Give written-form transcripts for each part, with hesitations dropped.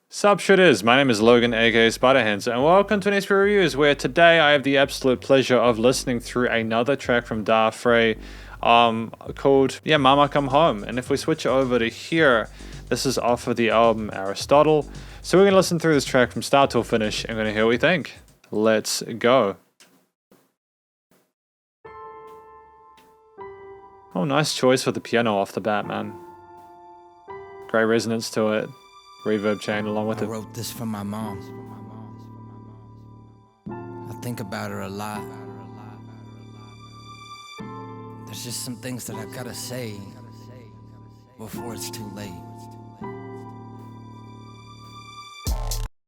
Sup shooters, my name is Logan aka SpiderHands and welcome to SP Reviews, where today I have the absolute pleasure of listening through another track from Dah Fre called Mama Come Home. And if we switch over to here, this is off of the album Aristotle. So we're going to listen through this track from start to finish and we're going to hear what we think. Let's go. Oh, nice choice for the piano off the bat, man. Great resonance to it. Reverb chain along with I it. wrote this for my mom. I think about her a lot. There's just some things that I gotta say before it's too late.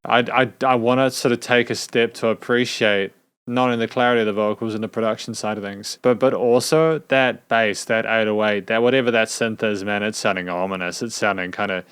I want to sort of take a step to appreciate not only the clarity of the vocals and the production side of things, but also that bass, that 808, that whatever that synth is, man, it's sounding ominous. It's sounding kind of,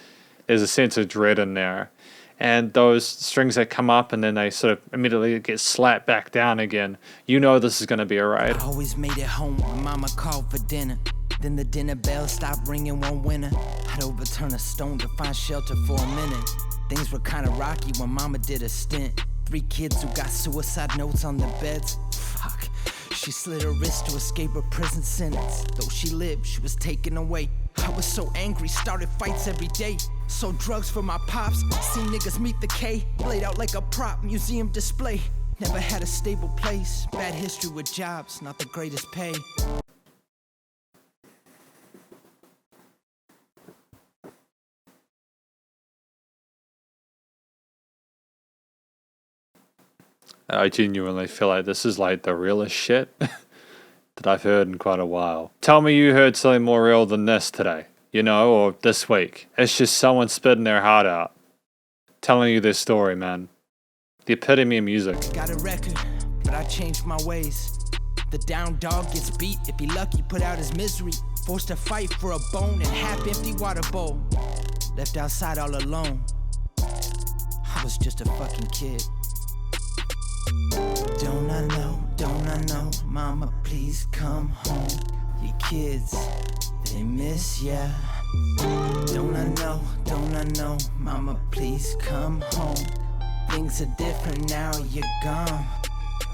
there's a sense of dread in there. And those strings that come up and then they sort of immediately get slapped back down again. You know this is going to be a raid. I always made it home when mama called for dinner. Then the dinner bell stopped ringing one winter. I'd overturn a stone to find shelter for a minute. Things were kind of rocky when mama did a stint. 3 kids who got suicide notes on their beds. Fuck. She slit her wrist to escape a prison sentence. Though she lived, she was taken away. I was so angry, started fights every day. Sold drugs for my pops, seen niggas meet the K. Laid out like a prop, museum display. Never had a stable place, bad history with jobs, not the greatest pay. I genuinely feel like this is like the realest shit that I've heard in quite a while. Tell me you heard something more real than this today, you know, or this week. It's just someone spitting their heart out, telling you their story, man. The epitome of music. Got a record, but I changed my ways. The down dog gets beat, if he lucky, put out his misery. Forced to fight for a bone and half-empty water bowl. Left outside all alone. I was just a fucking kid. Don't I know, mama, please come home. Your kids, they miss ya. Don't I know, mama, please come home. Things are different now, you're gone.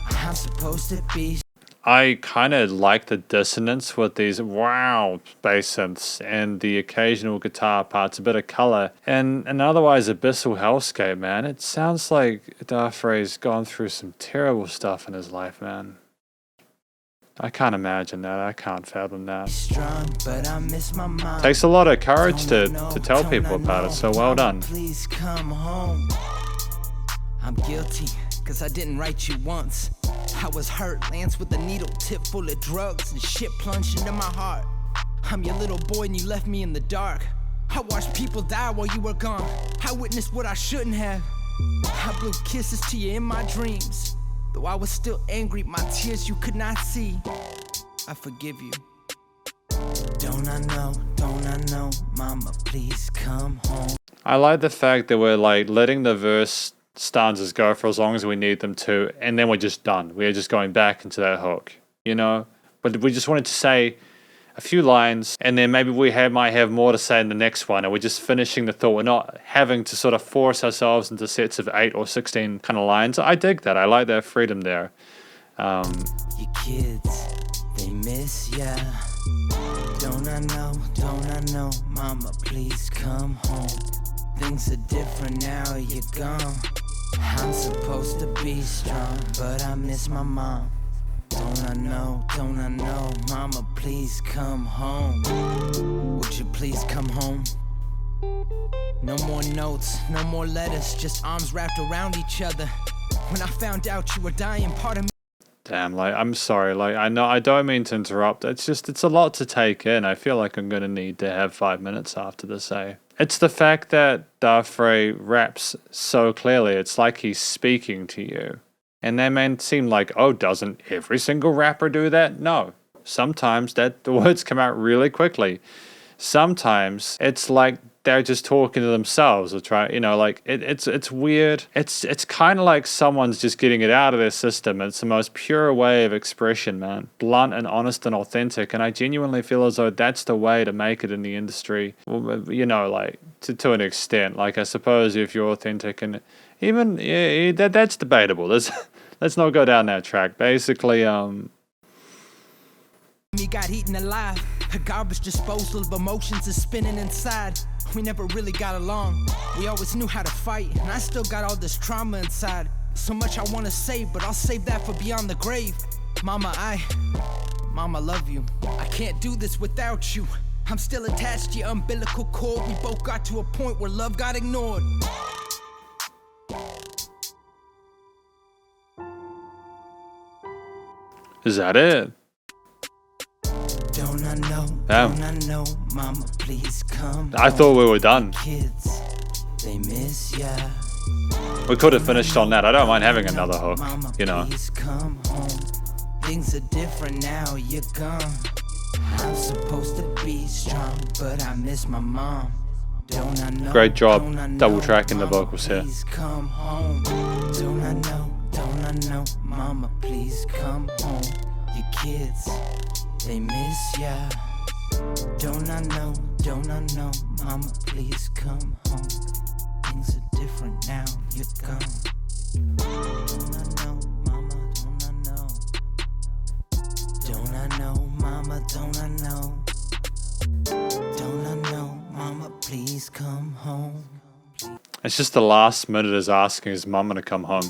I'm supposed to be. I kind of like the dissonance with these wow bass synths and the occasional guitar parts, a bit of color, and an otherwise abyssal hellscape, man. It sounds like Dah Fre's gone through some terrible stuff in his life, man. I can't imagine that. I can't fathom that. Strong, but I miss my mom. Takes a lot of courage to tell people about it, so well done. Please come home. I'm guilty, cause I didn't write you once. I was hurt, lanced with a needle tip full of drugs and shit plunged into my heart. I'm your little boy and you left me in the dark. I watched people die while you were gone. I witnessed what I shouldn't have. I blew kisses to you in my dreams. Though I was still angry, my tears you could not see. I forgive you. Don't I know, mama, please come home. I like the fact that we're like letting the verse stanzas go for as long as we need them to, and then we're just done. We're just going back into that hook, you know? But we just wanted to say a few lines, and then maybe we might have more to say in the next one, and we're just finishing the thought. We're not having to sort of force ourselves into sets of 8 or 16 kind of lines. I dig that. I like that freedom there. Your kids, they miss ya. Don't I know, mama, please come home. Things are different now, you're gone. I'm supposed to be strong, but I miss my mom. Don't I know, mama, please come home. Would you please come home? No more notes, no more letters, just arms wrapped around each other. When I found out you were dying, part of me. Damn, like, I'm sorry, like, I know I don't mean to interrupt. It's just, it's a lot to take in. I feel like I'm going to need to have 5 minutes after this, eh? It's the fact that Dah Fre raps so clearly. It's like he's speaking to you. And that may seem like, oh, doesn't every single rapper do that? No. Sometimes the words come out really quickly. Sometimes it's like they're just talking to themselves or try, you know, like it's weird. It's kind of like someone's just getting it out of their system. It's the most pure way of expression, man. Blunt and honest and authentic. And I genuinely feel as though that's the way to make it in the industry. Well, you know, like to an extent. Like I suppose if you're authentic and even that's debatable. Let's not go down that track. Basically, Me got eaten alive. A garbage disposal of emotions is spinning inside. We never really got along. We always knew how to fight, and I still got all this trauma inside. So much I wanna say, but I'll save that for beyond the grave. Mama, Mama, love you. I can't do this without you. I'm still attached to your umbilical cord. We both got to a point where love got ignored. is that it? Don't I know, Damn. don't I know, Mama, please come. I thought we were done. Kids, they miss ya. We could have finished on that. I don't mind having another hook, Mama, you know. please come home. Things are different now, you're gone. I'm supposed to be strong, but I miss my mom. Don't I know? Great job don't I know, double tracking the Mama, vocals here. Please come home. Don't I know, Mama, please come home. Your kids, they miss ya. Don't I know, Mama, please come home. Things are different now, you're gone. Don't I know, Mama, don't I know? Don't I know, Mama, don't I know? Don't I know, Mama, please come home. It's just the last minute is asking his mum to come home.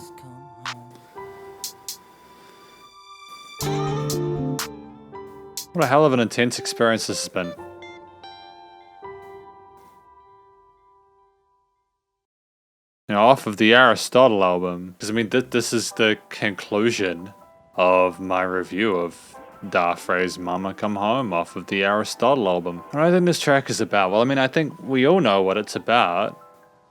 What a hell of an intense experience this has been. You know, off of the Aristotle album, because I mean, this is the conclusion of my review of Dah Fre's Mama Come Home off of the Aristotle album. What do I think this track is about? Well, I mean, I think we all know what it's about.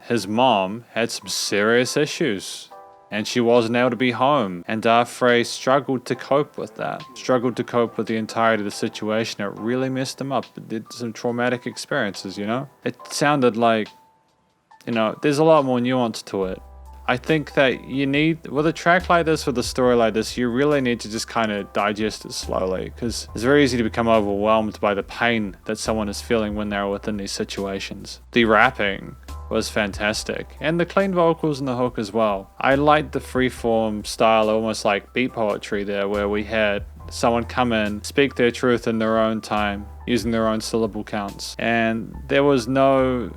His mom had some serious issues, and she wasn't able to be home. And Dah Fre struggled to cope with that. Struggled to cope with the entirety of the situation. It really messed him up. It did some traumatic experiences, you know? It sounded like, you know, there's a lot more nuance to it. I think that you need, with a track like this, with a story like this, you really need to just kind of digest it slowly, because it's very easy to become overwhelmed by the pain that someone is feeling when they're within these situations. The rapping was fantastic, and the clean vocals and the hook as well. I liked the freeform style, almost like beat poetry there, where we had someone come in, speak their truth in their own time, using their own syllable counts. And there was no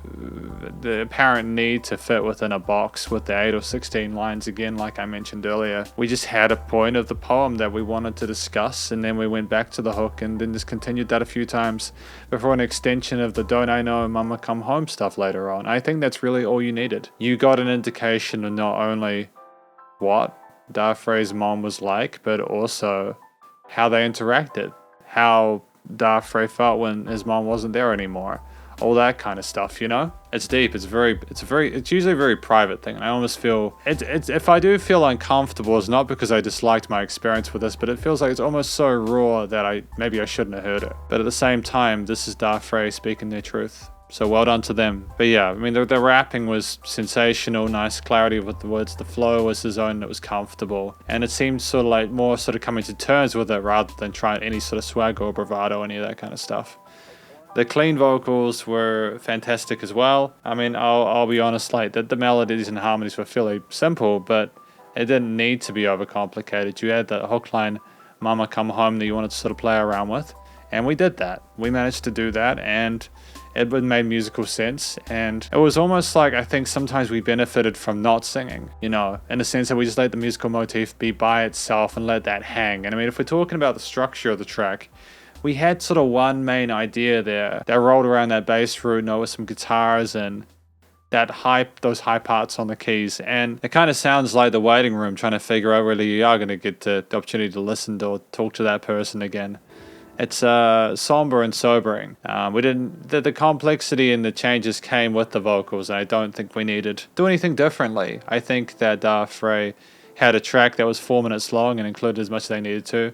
the apparent need to fit within a box with the 8 or 16 lines again, like I mentioned earlier. We just had a point of the poem that we wanted to discuss, and then we went back to the hook and then just continued that a few times before an extension of the Don't I Know Mama Come Home stuff later on. I think that's really all you needed. You got an indication of not only what Dah Fre's mom was like, but also how they interacted, how Dah Fre felt when his mom wasn't there anymore, all that kind of stuff, you know? It's deep. It's usually a very private thing. And I almost feel it's if I do feel uncomfortable, it's not because I disliked my experience with this, but it feels like it's almost so raw that maybe I shouldn't have heard it. But at the same time, this is Dah Fre speaking their truth. So well done to them. But yeah, I mean, the rapping was sensational, nice clarity with the words. The flow was his own, it was comfortable. And it seemed sort of like more sort of coming to terms with it rather than trying any sort of swagger or bravado, any of that kind of stuff. The clean vocals were fantastic as well. I mean, I'll be honest, like the melodies and harmonies were fairly simple, but it didn't need to be overcomplicated. You had that hook line, Mama Come Home, that you wanted to sort of play around with. And we did that. We managed to do that, and it made musical sense. And it was almost like, I think sometimes we benefited from not singing, you know, in the sense that we just let the musical motif be by itself and let that hang. And I mean, if we're talking about the structure of the track, we had sort of one main idea there that rolled around that bass root, you know, with some guitars and those high parts on the keys. And it kind of sounds like the waiting room, trying to figure out whether you are going to get the opportunity to listen to or talk to that person again. It's somber and sobering. The complexity and the changes came with the vocals. I don't think we needed to do anything differently. I think that Dah Fre had a track that was 4 minutes long and included as much as they needed to.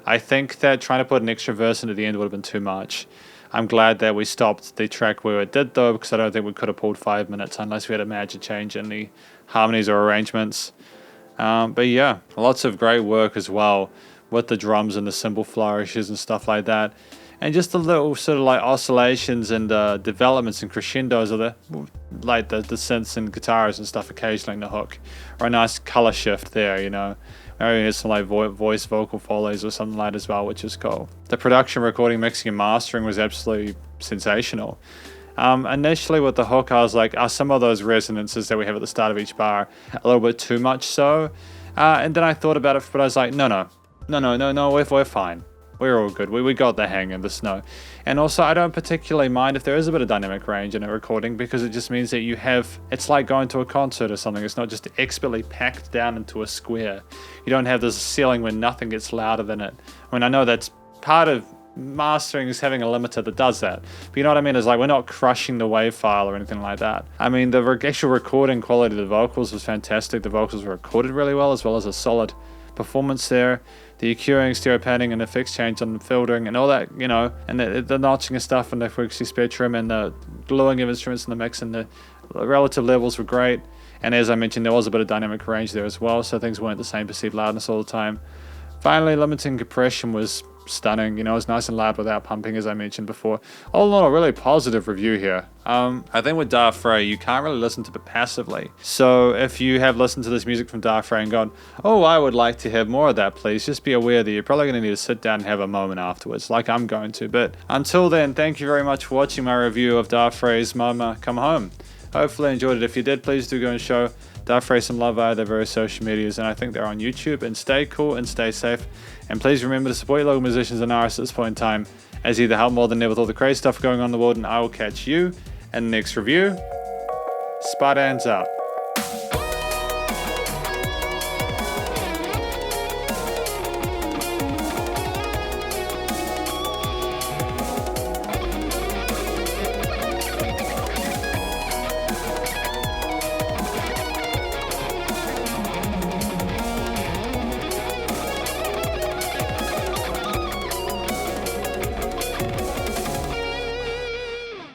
I think that trying to put an extra verse into the end would have been too much. I'm glad that we stopped the track where it did though, because I don't think we could have pulled 5 minutes unless we had a major change in the harmonies or arrangements. But yeah, lots of great work as well with the drums and the cymbal flourishes and stuff like that. And just the little sort of like oscillations and developments and crescendos of the synths and guitars and stuff occasionally in the hook, or a nice color shift there, you know. Maybe there's some like voice vocal follies or something like that as well, which is cool. The production, recording, mixing, and mastering was absolutely sensational. Initially with the hook, I was like, are some of those resonances that we have at the start of each bar a little bit too much so? And then I thought about it, but I was like, no, we're fine. We're all good. We got the hang of the snow. And also, I don't particularly mind if there is a bit of dynamic range in a recording, because it just means that you have, it's like going to a concert or something. It's not just expertly packed down into a square. You don't have this ceiling where nothing gets louder than it. I mean, I know that's part of mastering is having a limiter that does that. But you know what I mean? It's like we're not crushing the wave file or anything like that. I mean, the actual recording quality of the vocals was fantastic. The vocals were recorded really well, as well as a solid performance there. The EQing, stereo padding, and effects change on the filtering and all that, you know, and the notching and stuff and the frequency spectrum and the gluing of instruments in the mix and the relative levels were great. And as I mentioned, there was a bit of dynamic range there as well, so things weren't the same perceived loudness all the time. Finally, limiting compression was stunning. You know, it was nice and loud without pumping, as I mentioned before. All in all, a really positive review here. I think with Dah Fre, you can't really listen to it passively. So if you have listened to this music from Dah Fre and gone, oh, I would like to have more of that, please, just be aware that you're probably going to need to sit down and have a moment afterwards, like I'm going to. But until then, thank you very much for watching my review of Dah Fre's Mama Come Home. Hopefully you enjoyed it. If you did, please do go and show Dah Fre some love via their various social medias, and I think they're on YouTube. And stay cool and stay safe. And please remember to support your local musicians and artists at this point in time, as either help more than ever with all the crazy stuff going on in the world, and I will catch you in the next review. SpiderHands out.